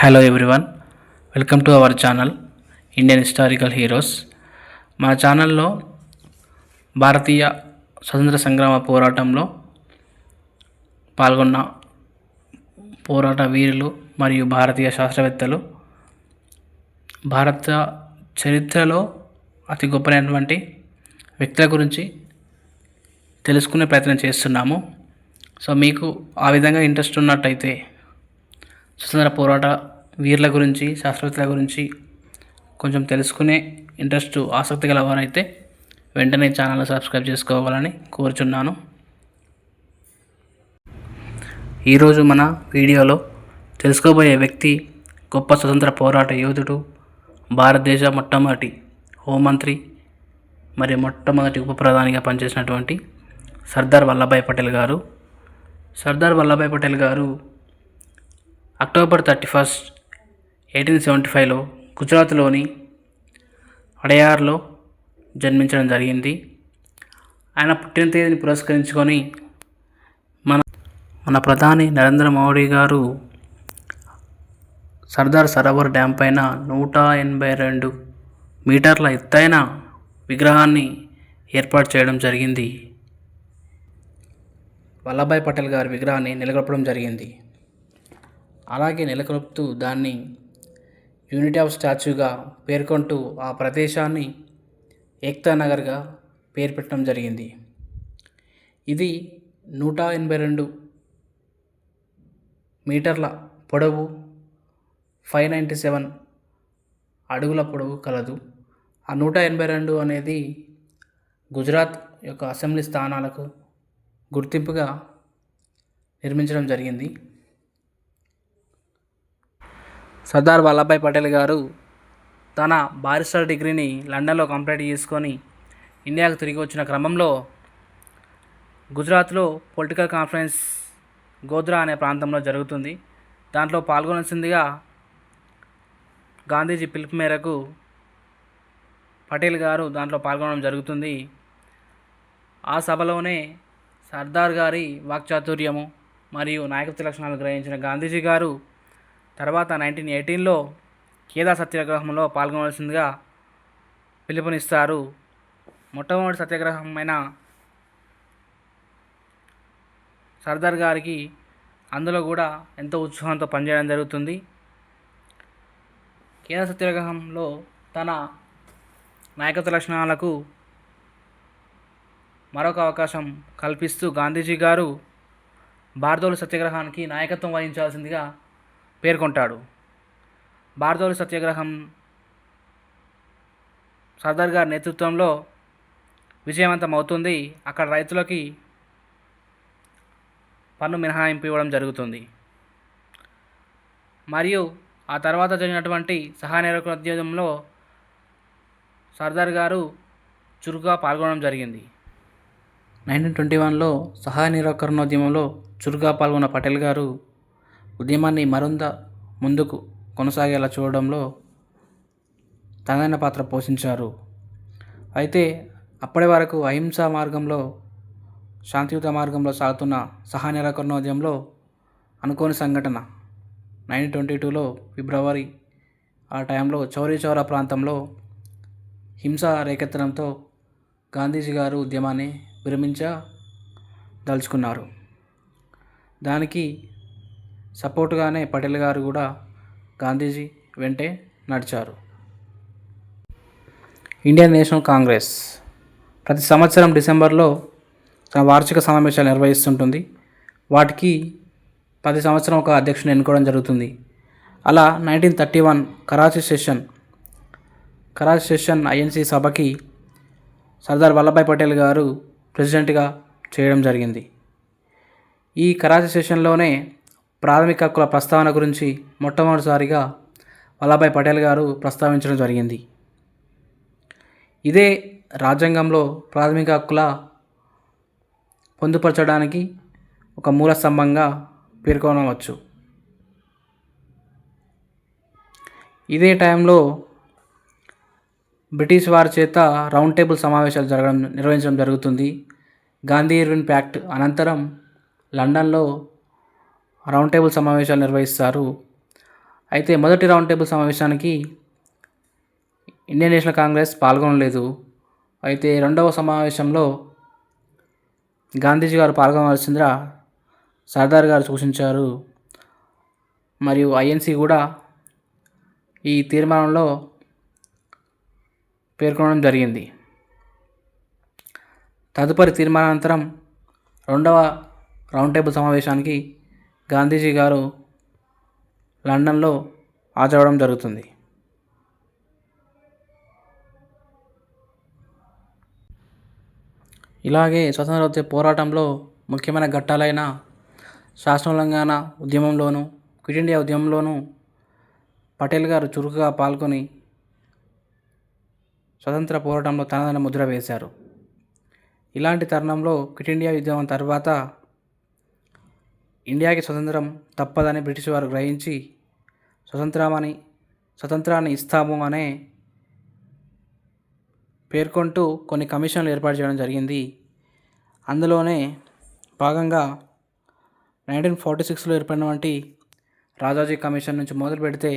Hello everyone, welcome to our channel Indian historical heroes. మా ఛానల్లో భారతీయ స్వతంత్ర సంగ్రామ పోరాటంలో పాల్గొన్న పోరాట వీరులు మరియు భారతీయ శాస్త్రవేత్తలు, భారత చరిత్రలో అతి గొప్పనైనటువంటి వ్యక్తుల గురించి తెలుసుకునే ప్రయత్నం చేస్తున్నాము. సో మీకు ఆ విధంగా ఇంట్రెస్ట్ ఉన్నట్టయితే, స్వతంత్ర పోరాట వీరుల గురించి, శాస్త్రవేత్తల గురించి కొంచెం తెలుసుకునే ఇంట్రెస్ట్, ఆసక్తి గలవారైతే వెంటనే ఛానల్ సబ్స్క్రైబ్ చేసుకోవాలని కోరుచున్నాను. ఈరోజు మన వీడియోలో తెలుసుకోబోయే వ్యక్తి గొప్ప స్వతంత్ర పోరాట యోధుడు, భారతదేశ మొట్టమొదటి హోంమంత్రి మరియు మొట్టమొదటి ఉప ప్రధానిగా పనిచేసినటువంటి సర్దార్ వల్లభాయ్ పటేల్ గారు. సర్దార్ వల్లభాయ్ పటేల్ గారు అక్టోబర్ 31, 1875లో గుజరాత్లోని అడయార్లో జన్మించడం జరిగింది. ఆయన పుట్టిన తేదీని పురస్కరించుకొని మన ప్రధాని నరేంద్ర మోడీ గారు సర్దార్ సరోవర్ డ్యామ్ పైన 182 మీటర్ల ఎత్తైన విగ్రహాన్ని ఏర్పాటు చేయడం జరిగింది. వల్లభాయ్ పటేల్ గారి విగ్రహాన్ని నెలకొల్పడం జరిగింది. అలాగే నెలకొల్పుతూ దాన్ని యూనిటీ ఆఫ్ స్టాచ్యూగా పేర్కొంటూ ఆ ప్రదేశాన్ని ఏక్తా నగర్గా పేరు పెట్టడం జరిగింది. ఇది 182 మీటర్ల పొడవు, 597 అడుగుల పొడవు కలదు. ఆ 182 అనేది గుజరాత్ యొక్క అసెంబ్లీ స్థానాలకు గుర్తింపుగా నిర్మించడం జరిగింది. సర్దార్ వల్లభాయ్ పటేల్ గారు తన బారిస్టర్ డిగ్రీని లండన్లో కంప్లీట్ చేసుకొని ఇండియాకు తిరిగి వచ్చిన క్రమంలో గుజరాత్లో పొలిటికల్ కాన్ఫరెన్స్ గోధ్రా అనే ప్రాంతంలో జరుగుతుంది. దాంట్లో పాల్గొనాల్సిందిగా గాంధీజీ పిలుపు మేరకు పటేల్ గారు దాంట్లో పాల్గొనడం జరుగుతుంది. ఆ సభలోనే సర్దార్ గారి వాక్చాతుర్యము మరియు నాయకత్వ లక్షణాలు గ్రహించిన గాంధీజీ గారు తర్వాత 1918లో ఖేదా సత్యాగ్రహంలో పాల్గొనవలసిందిగా పిలుపునిస్తారు. మొట్టమొదటి సత్యాగ్రహమైన సర్దార్ గారికి అందులో కూడా ఎంతో ఉత్సాహంతో పనిచేయడం జరుగుతుంది. ఖేదా సత్యాగ్రహంలో తన నాయకత్వ లక్షణాలకు మరొక అవకాశం కల్పిస్తూ గాంధీజీ గారు బార్దోలి సత్యాగ్రహానికి నాయకత్వం వహించాల్సిందిగా పేర్కొంటాడు. బార్దోలి సత్యాగ్రహం సర్దార్ గారి నేతృత్వంలో విజయవంతం అవుతుంది. అక్కడ రైతులకి పన్ను మినహాయింపు ఇవ్వడం జరుగుతుంది. మరియు ఆ తర్వాత జరిగినటువంటి సహాయ నిరాకరణోద్యమంలో సర్దార్ గారు చురుగ్గా పాల్గొనడం జరిగింది. 1921లో సహాయ నిరాకరణోద్యమంలో చురుగ్గా పాల్గొన్న పటేల్ గారు ఉద్యమాన్ని మరింత ముందుకు కొనసాగేలా చూడడంలో తనదైన పాత్ర పోషించారు. అయితే అప్పటి వరకు అహింసా మార్గంలో, శాంతియుత మార్గంలో సాగుతున్న సహాయ నిరాకరణోద్యమంలో అనుకోని సంఘటన 1922లో ఫిబ్రవరి ఆ టైంలో చౌరీ చౌరా ప్రాంతంలో హింస రేకెత్తడంతో గాంధీజీ గారు ఉద్యమాన్ని విరమించదలుచుకున్నారు. దానికి సపోర్టుగానే పటేల్ గారు కూడా గాంధీజీ వెంటే నడిచారు. ఇండియన్ నేషనల్ కాంగ్రెస్ ప్రతి సంవత్సరం డిసెంబర్లో తన వార్షిక సమావేశాలు నిర్వహిస్తుంటుంది. వాటికి ప్రతి సంవత్సరం ఒక అధ్యక్షుని ఎన్నుకోవడం జరుగుతుంది. అలా 1931 కరాచీ సెషన్ ఐఎన్సీ సభకి సర్దార్ వల్లభాయ్ పటేల్ గారు ప్రెసిడెంట్గా చేయడం జరిగింది. ఈ కరాచీ సెషన్లోనే ప్రాథమిక హక్కుల ప్రస్తావన గురించి మొట్టమొదటిసారిగా వల్లభాయ్ పటేల్ గారు ప్రస్తావించడం జరిగింది. ఇదే రాజ్యాంగంలో ప్రాథమిక హక్కుల పొందుపరచడానికి ఒక మూల స్తంభంగా పేర్కొనవచ్చు. ఇదే టైంలో బ్రిటిష్ వారి చేత రౌండ్ టేబుల్ సమావేశాలు నిర్వహించడం జరుగుతుంది. గాంధీ ఇర్విన్ ప్యాక్ట్ అనంతరం లండన్లో రౌండ్ టేబుల్ సమావేశాలు నిర్వహిస్తారు. అయితే మొదటి రౌండ్ టేబుల్ సమావేశానికి ఇండియన్ నేషనల్ కాంగ్రెస్ పాల్గొనలేదు. అయితే రెండవ సమావేశంలో గాంధీజీ గారు పాల్గొనవలసిందిగా సర్దార్ గారు సూచించారు. మరియు ఐఎన్సి కూడా ఈ తీర్మానంలో పేర్కొనడం జరిగింది. తదుపరి తీర్మానానంతరం రెండవ రౌండ్ టేబుల్ సమావేశానికి గాంధీజీ గారు లండన్లో హాజరవడం జరుగుతుంది. ఇలాగే స్వతంత్రోద్యమ పోరాటంలో ముఖ్యమైన ఘట్టాలైన శాసనోల్లంఘన ఉద్యమంలోనూ, క్విట్ ఇండియా ఉద్యమంలోనూ పటేల్ గారు చురుకుగా పాల్గొని స్వతంత్ర పోరాటంలో తనదైన ముద్ర వేశారు. ఇలాంటి తరుణంలో క్విట్ ఇండియా ఉద్యమం తర్వాత ఇండియాకి స్వతంత్రం తప్పదని బ్రిటిష్ వారు గ్రహించి స్వతంత్రాన్ని ఇస్తాము అనే పేర్కొంటూ కొన్ని కమిషన్లు ఏర్పాటు చేయడం జరిగింది. అందులోనే భాగంగా 1946లో ఏర్పడినటువంటి రాజాజీ కమిషన్ నుంచి మొదలు పెడితే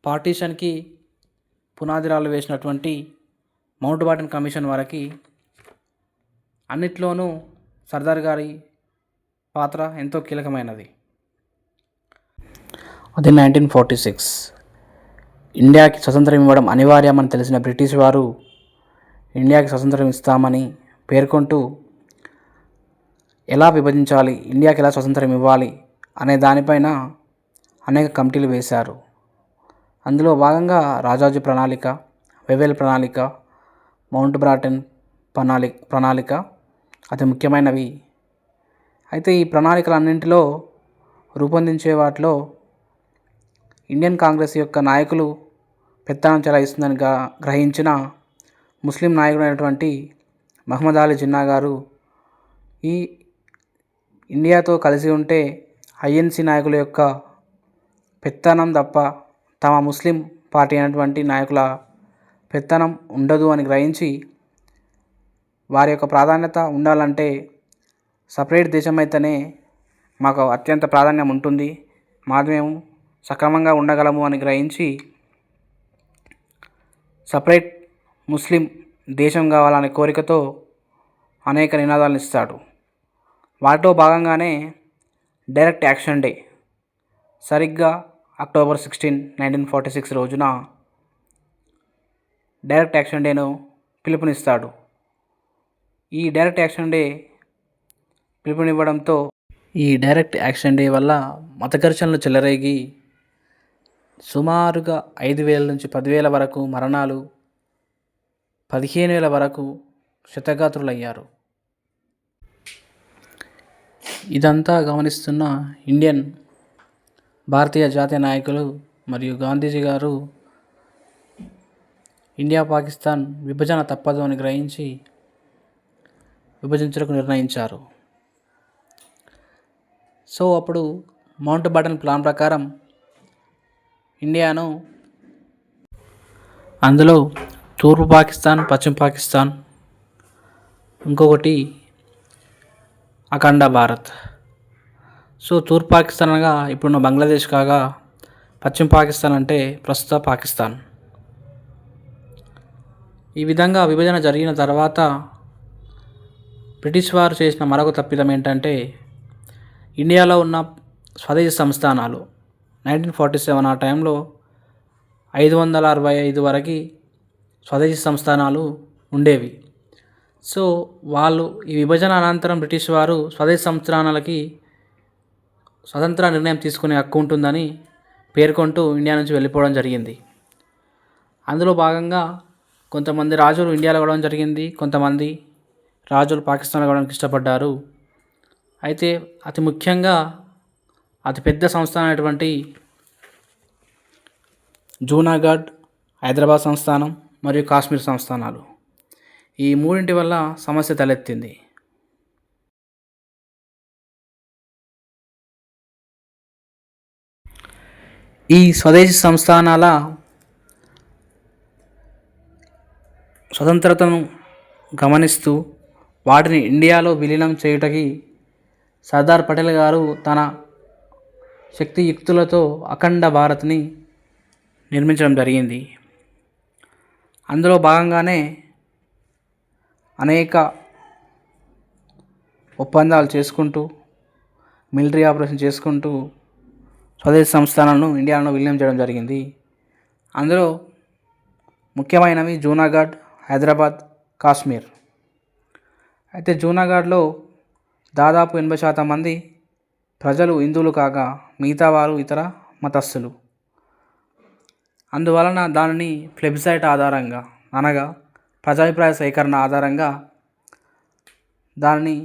పార్టీషన్కి పునాదిరాలు వేసినటువంటి మౌంట్ బాటన్ కమిషన్ వరకు అన్నిట్లోనూ సర్దార్ గారి పాత్ర ఎంతో కీలకమైనది. అది 1946 ఇండియాకి స్వతంత్రం ఇవ్వడం అనివార్యమని తెలిసిన బ్రిటిష్ వారు ఇండియాకి స్వతంత్రం ఇస్తామని పేర్కొంటూ ఎలా విభజించాలి, ఇండియాకి ఎలా స్వతంత్రం ఇవ్వాలి అనే దానిపైన అనేక కమిటీలు వేశారు. అందులో భాగంగా రాజాజీ ప్రణాళిక, వెవెల్ ప్రణాళిక, మౌంట్ బాటన్ ప్రణాళిక అతి ముఖ్యమైనవి. అయితే ఈ ప్రణాళికలన్నింటిలో రూపొందించే వాటిలో ఇండియన్ కాంగ్రెస్ యొక్క నాయకులు పెత్తనం చెలాయిస్తుందని గ్రహించిన ముస్లిం నాయకుడైనటువంటి మహమ్మద్ అలీ జిన్నా గారు ఈ ఇండియాతో కలిసి ఉంటే ఐఎన్సి నాయకుల యొక్క పెత్తనం తప్ప తమ ముస్లిం పార్టీ అయినటువంటి నాయకుల పెత్తనం ఉండదు అని గ్రహించి వారి యొక్క ప్రాధాన్యత ఉండాలంటే సపరేట్ దేశం అయితేనే మాకు అత్యంత ప్రాధాన్యం ఉంటుంది, మేము సక్రమంగా ఉండగలము అని గ్రహించి సపరేట్ ముస్లిం దేశం కావాలనే కోరికతో అనేక నినాదాలను ఇస్తాడు. వాటిలో భాగంగానే డైరెక్ట్ యాక్షన్ డే సరిగ్గా అక్టోబర్ 16, 1946 రోజున డైరెక్ట్ యాక్షన్ డేను పిలుపునిస్తాడు. ఈ డైరెక్ట్ యాక్షన్ డే పిలుపునివ్వడంతో ఈ డైరెక్ట్ యాక్షన్ డే వల్ల మత ఘర్షణలు చెలరేగి సుమారుగా 5,000 నుంచి 10,000 వరకు మరణాలు, 15,000 వరకు క్షతగాత్రులయ్యారు. ఇదంతా గమనిస్తున్న భారతీయ జాతీయ నాయకులు మరియు గాంధీజీ గారు ఇండియా పాకిస్తాన్ విభజన తప్పదు అని గ్రహించి విభజించడానికి నిర్ణయించారు. సో అప్పుడు మౌంట్ బాటన్ ప్లాన్ ప్రకారం ఇండియాను అందులో తూర్పు పాకిస్తాన్, పశ్చిమ పాకిస్తాన్, ఇంకొకటి అఖండ భారత్. సో తూర్పు పాకిస్తాన్ అనగా ఇప్పుడున్న బంగ్లాదేశ్ కాగా, పశ్చిమ పాకిస్తాన్ అంటే ప్రస్తుత పాకిస్తాన్. ఈ విధంగా విభజన జరిగిన తర్వాత బ్రిటిష్ వారు చేసిన మరొక తప్పిదం ఏంటంటే ఇండియాలో ఉన్న స్వదేశీ సంస్థానాలు 1947 ఆ టైంలో 565 వరకు స్వదేశీ సంస్థానాలు ఉండేవి. సో వాళ్ళు ఈ విభజన అనంతరం బ్రిటిష్ వారు స్వదేశీ సంస్థానాలకి స్వతంత్ర నిర్ణయం తీసుకునే హక్కు ఉంటుందని పేర్కొంటూ ఇండియా నుంచి వెళ్ళిపోవడం జరిగింది. అందులో భాగంగా కొంతమంది రాజులు ఇండియాలో కావడం జరిగింది, కొంతమంది రాజులు పాకిస్తాన్లో కావడానికి ఇష్టపడ్డారు. అయితే అతి ముఖ్యంగా అతిపెద్ద సంస్థానం అయినటువంటి జూనాగఢ్, హైదరాబాద్ సంస్థానం మరియు కాశ్మీర్ సంస్థానాలు, ఈ మూడింటి వల్ల సమస్య తలెత్తింది. ఈ స్వదేశీ సంస్థానాల స్వతంత్రతను గమనిస్తూ వాటిని ఇండియాలో విలీనం చేయుటకి సర్దార్ పటేల్ గారు తన శక్తియుక్తులతో అఖండ భారత్ని నిర్మించడం జరిగింది. అందులో భాగంగానే అనేక ఒప్పందాలు చేసుకుంటూ మిలిటరీ ఆపరేషన్ చేసుకుంటూ స్వదేశీ సంస్థానాలను ఇండియాలో విలీనం చేయడం జరిగింది. అందులో ముఖ్యమైనవి జూనాగఢ్, హైదరాబాద్, కాశ్మీర్. అయితే జూనాగఢ్లో దాదాపు 80% మంది ప్రజలు హిందువులు కాగా మిగతా వారు ఇతర మతస్థులు. అందువలన దానిని ప్లెబిసైట్ ఆధారంగా అనగా ప్రజాభిప్రాయ సేకరణ ఆధారంగా దానిని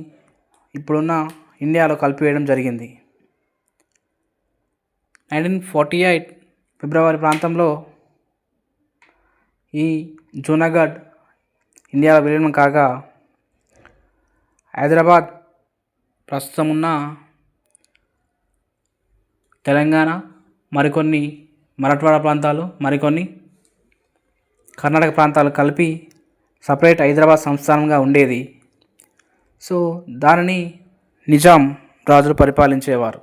ఇప్పుడున్న ఇండియాలో కలిపివేయడం జరిగింది. 1948 ఫిబ్రవరి ప్రాంతంలో ఈ జూనాగఢ్ ఇండియాలో విలీనం కాగా హైదరాబాద్ ప్రస్తుతం ఉన్న తెలంగాణ, మరికొన్ని మరాఠవాడ ప్రాంతాలు, మరికొన్ని కర్ణాటక ప్రాంతాలు కలిపి సపరేట్ హైదరాబాద్ సంస్థానంగా ఉండేది. సో దానిని నిజాం రాజులు పరిపాలించేవారు.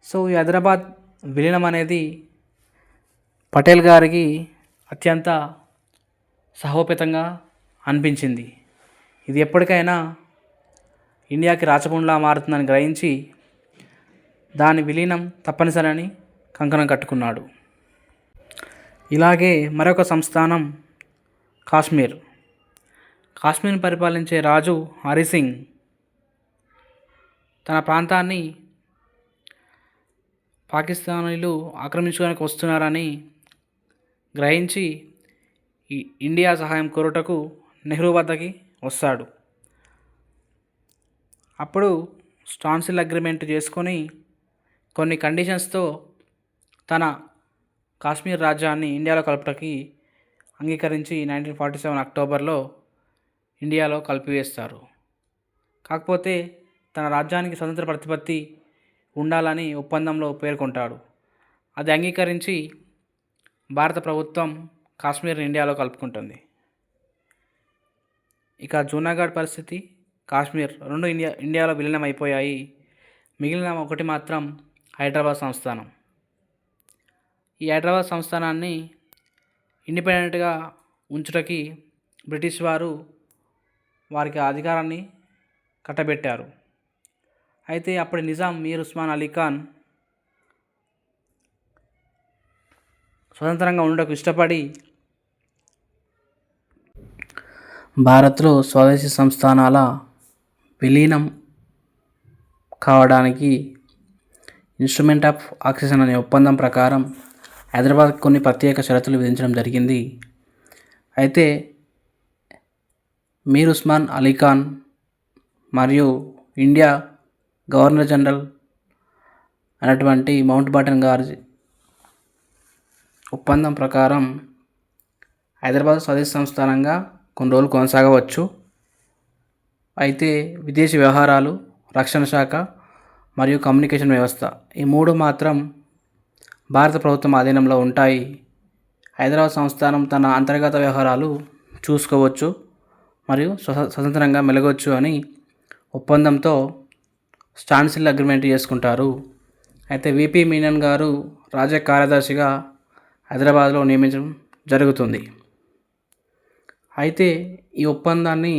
సో ఈ హైదరాబాద్ విలీనం అనేది పటేల్ గారికి అత్యంత సహోపేతంగా అనిపించింది. ఇది ఎప్పటికైనా ఇండియాకి రాచబండ్లా మారుతుందని గ్రహించి దాని విలీనం తప్పనిసరని కంకణం కట్టుకున్నాడు. ఇలాగే మరొక సంస్థానం కాశ్మీర్. కాశ్మీర్ని పరిపాలించే రాజు హరిసింగ్ తన ప్రాంతాన్ని పాకిస్తానీలు ఆక్రమించుకోవడానికి వస్తున్నారని గ్రహించి ఈ ఇండియా సహాయం కోరుటకు నెహ్రూ వద్దకి వస్తాడు. అప్పుడు స్టాన్సిల్ అగ్రిమెంట్ చేసుకొని కొన్ని కండిషన్స్తో తన కాశ్మీర్ రాజ్యాన్ని ఇండియాలో కలుపుటకి అంగీకరించి 1947 అక్టోబర్లో ఇండియాలో కలిపివేస్తారు. కాకపోతే తన రాజ్యానికి స్వతంత్ర ప్రతిపత్తి ఉండాలని ఒప్పందంలో పేర్కొంటాడు. అది అంగీకరించి భారత ప్రభుత్వం కాశ్మీర్ని ఇండియాలో కలుపుకుంటుంది. ఇక జూనాగఢ్ పరిస్థితి, కాశ్మీర్ రెండు ఇండియాలో విలీనం అయిపోయాయి. మిగిలిన ఒకటి మాత్రం హైదరాబాద్ సంస్థానం. ఈ హైదరాబాద్ సంస్థానాన్ని ఇండిపెండెంట్గా ఉంచుటకి బ్రిటిష్ వారు వారికి అధికారాన్ని కట్టబెట్టారు. అయితే అప్పటి నిజాం మీర్ ఉస్మాన్ అలీ ఖాన్ స్వతంత్రంగా ఉండటకు ఇష్టపడి భారత్లో స్వదేశీ సంస్థానాల విలీనం కావడానికి ఇన్స్ట్రుమెంట్ ఆఫ్ ఆక్సిజన్ అనే ఒప్పందం ప్రకారం హైదరాబాద్ కొన్ని ప్రత్యేక షరతులు విధించడం జరిగింది. అయితే మీర్ ఉస్మాన్ అలీ ఖాన్ మరియు ఇండియా గవర్నర్ జనరల్ అయినటువంటి మౌంట్ బాటన్ గారి ఒప్పందం ప్రకారం హైదరాబాద్ స్వదేశీ సంస్థానంగా కొన్ని రోజులు కొనసాగవచ్చు. అయితే విదేశీ వ్యవహారాలు, రక్షణ శాఖ మరియు కమ్యూనికేషన్ వ్యవస్థ ఈ మూడు మాత్రం భారత ప్రభుత్వం ఆధీనంలో ఉంటాయి. హైదరాబాద్ సంస్థానం తన అంతర్గత వ్యవహారాలు చూసుకోవచ్చు మరియు స్వతంత్రంగా మెలగవచ్చు అని ఒప్పందంతో స్టాన్సిల్ అగ్రిమెంట్ చేసుకుంటారు. అయితే విపి మీనన్ గారు రాజ్య కార్యదర్శిగా హైదరాబాద్లో నియమించడం జరుగుతుంది. అయితే ఈ ఒప్పందాన్ని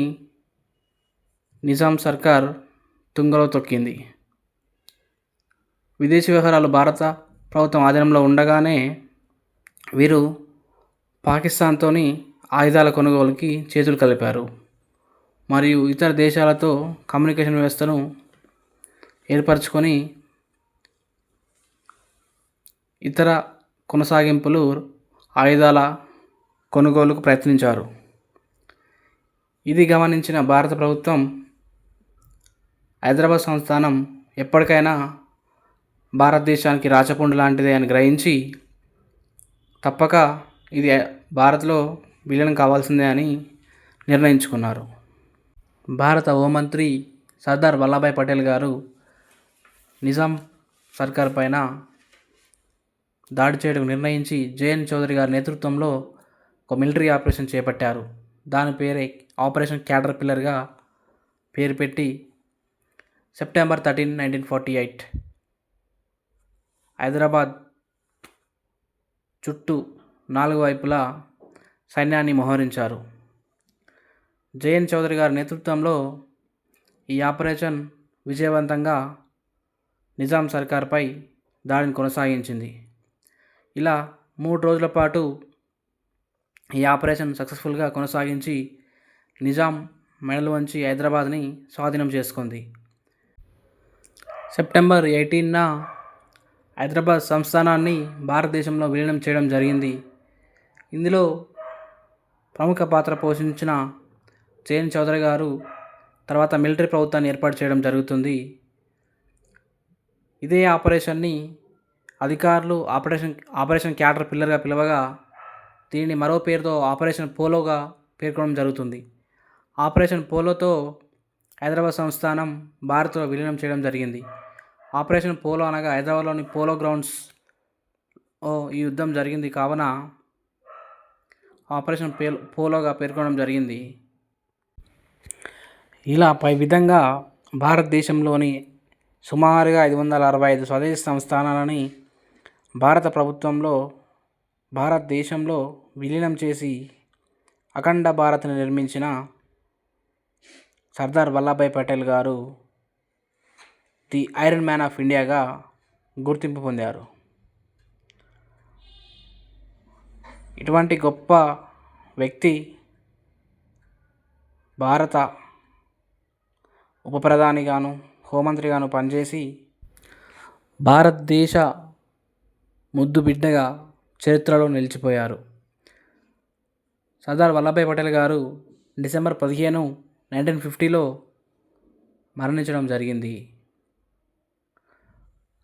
నిజాం సర్కార్ తుంగలో తొక్కింది. విదేశీ వ్యవహారాలు భారత ప్రభుత్వం ఆధీనంలో ఉండగానే వీరు పాకిస్తాన్తోని ఆయుధాల కొనుగోలుకి చేతులు కలిపారు మరియు ఇతర దేశాలతో కమ్యూనికేషన్ వ్యవస్థను ఏర్పరచుకొని ఇతర కొనసాగింపులు ఆయుధాల కొనుగోలుకు ప్రయత్నించారు. ఇది గమనించిన భారత ప్రభుత్వం హైదరాబాద్ సంస్థానం ఎప్పటికైనా భారతదేశానికి రాచపుండు లాంటిదే అని గ్రహించి తప్పక ఇది భారత్లో విలీనం కావాల్సిందే అని నిర్ణయించుకున్నారు. భారత హోంమంత్రి సర్దార్ వల్లభాయ్ పటేల్ గారు నిజాం సర్కార్ పైన దాడి చేయడం నిర్ణయించి జేఎన్ చౌదరి గారి నేతృత్వంలో ఒక మిలిటరీ ఆపరేషన్ చేపట్టారు. దాని పేరే ఆపరేషన్ క్యాటర్ పిల్లర్గా పేరు పెట్టి సెప్టెంబర్ 13, 1948 హైదరాబాద్ చుట్టూ 4 వైపులా సైన్యాన్ని మోహరించారు. జేఎన్ చౌదరి గారి నేతృత్వంలో ఈ ఆపరేషన్ విజయవంతంగా నిజాం సర్కార్పై దాడిని కొనసాగించింది. ఇలా 3 రోజుల పాటు ఈ ఆపరేషన్ సక్సెస్ఫుల్గా కొనసాగించి నిజాం మెడలు వంచి హైదరాబాద్ని స్వాధీనం చేసుకుంది. సెప్టెంబర్ 18న హైదరాబాద్ సంస్థానాన్ని భారతదేశంలో విలీనం చేయడం జరిగింది. ఇందులో ప్రముఖ పాత్ర పోషించిన జేఎన్ చౌదరి గారు తర్వాత మిలిటరీ ప్రభుత్వాన్ని ఏర్పాటు చేయడం జరుగుతుంది. ఇదే ఆపరేషన్ని అధికారులు ఆపరేషన్ క్యాటర్ పిల్లర్గా పిలవగా దీనిని మరో పేరుతో ఆపరేషన్ పోలోగా పేర్కొనడం జరుగుతుంది. ఆపరేషన్ పోలోతో హైదరాబాద్ సంస్థానం భారత్లో విలీనం చేయడం జరిగింది. ఆపరేషన్ పోలో అనగా హైదరాబాద్లోని పోలో గ్రౌండ్స్ ఈ యుద్ధం జరిగింది కావున ఆపరేషన్ పోలోగా పేర్కొనడం జరిగింది. ఇలా పై విధంగా భారతదేశంలోని సుమారుగా 565 స్వదేశీ సంస్థానాలని భారతదేశంలో విలీనం చేసి అఖండ భారత్ని నిర్మించిన సర్దార్ వల్లభాయ్ పటేల్ గారు ది ఐరన్ మ్యాన్ ఆఫ్ ఇండియాగా గుర్తింపు పొందారు. ఇటువంటి గొప్ప వ్యక్తి భారత ఉప ప్రధానిగాను హోంమంత్రిగాను పనిచేసి భారతదేశ ముద్దు బిడ్డగా చరిత్రలో నిలిచిపోయారు. సర్దార్ వల్లభాయ్ పటేల్ గారు డిసెంబర్ 15, 1950లో మరణించడం జరిగింది.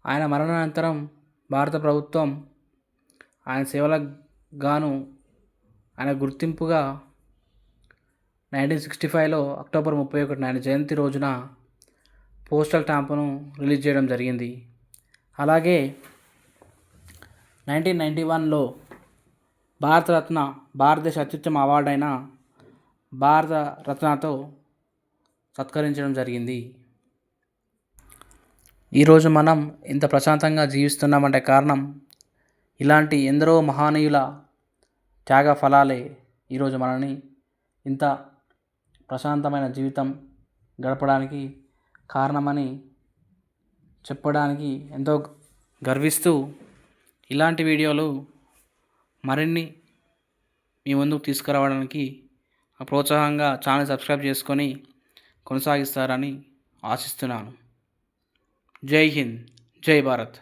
ఆయన మరణానంతరం భారత ప్రభుత్వం ఆయన సేవలకు గాను ఆయన గుర్తింపుగా 1965లో అక్టోబర్ 31 ఆయన జయంతి రోజున పోస్టల్ స్టాంపును రిలీజ్ చేయడం జరిగింది. అలాగే 1991లో భారతదేశ అత్యుత్తమ అవార్డైన భారత రత్నతో సత్కరించడం జరిగింది. ఈరోజు మనం ఇంత ప్రశాంతంగా జీవిస్తున్నామంటే కారణం ఇలాంటి ఎందరో మహనీయుల త్యాగ ఫలాలే ఈరోజు మనల్ని ఇంత ప్రశాంతమైన జీవితం గడపడానికి కారణమని చెప్పడానికి ఎంతో గర్విస్తూ ఇలాంటి వీడియోలు మరిన్ని మీ ముందుకు తీసుకురావడానికి ప్రోత్సాహంగా ఛానల్ సబ్స్క్రైబ్ చేసుకొని కొనసాగిస్తారని ఆశిస్తున్నాను. జై హింద్, జై భారత్.